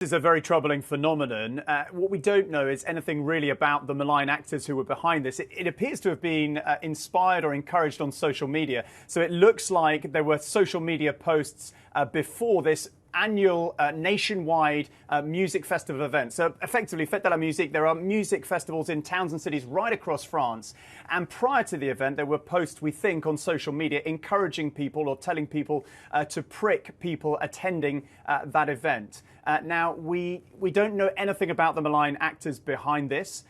Is a very troubling phenomenon. What we don't know is anything really about the malign actors who were behind this. It appears to have been inspired or encouraged on social media. So it looks like there were social media posts before this annual nationwide music festival event. So effectively, Fête de la Musique, there are music festivals in towns and cities right across France. And prior to the event, there were posts, we think, on social media encouraging people or telling people to prick people attending that event. Now, we don't know anything about the malign actors behind this.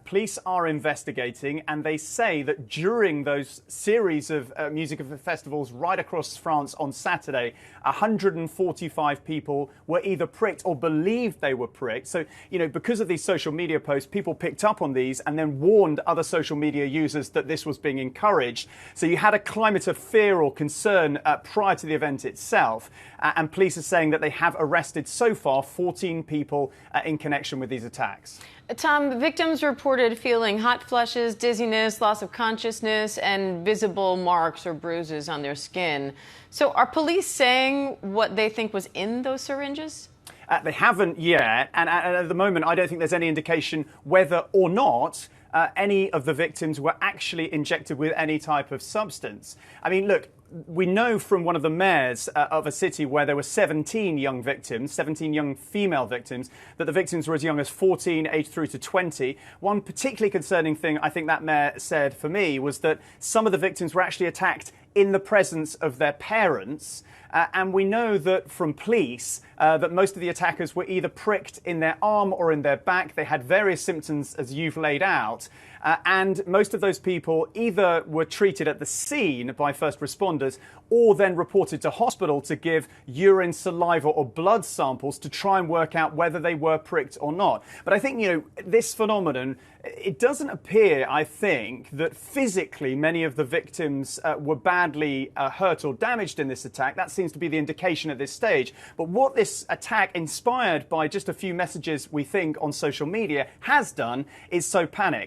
Police are investigating, and they say that during those series of music festivals right across France on Saturday, 145 people were either pricked or believed they were pricked. So, you know, because of these social media posts, people picked up on these and then warned other social media users that this was being encouraged. So you had a climate of fear or concern prior to the event itself. And police are saying that they have arrested so far 14 people in connection with these attacks. Tom, victims reported feeling hot flushes, dizziness, loss of consciousness, and visible marks or bruises on their skin. So are police saying what they think was in those syringes? They haven't yet, and at the moment I don't think there's any indication whether or not any of the victims were actually injected with any type of substance. I mean, look, we know from one of the mayors of a city where there were 17 young victims, 17 young female victims, that the victims were as young as 14, aged through to 20. One particularly concerning thing I think that mayor said for me was that some of the victims were actually attacked in the presence of their parents. And we know that from police that most of the attackers were either pricked in their arm or in their back. They had various symptoms as you've laid out. And most of those people either were treated at the scene by first responders or then reported to hospital to give urine, saliva or blood samples to try and work out whether they were pricked or not. But I think, you know, this phenomenon, it doesn't appear, I think, that physically many of the victims were badly hurt or damaged in this attack. That seems to be the indication at this stage. But what this attack, inspired by just a few messages, we think, on social media, has done is sow panic.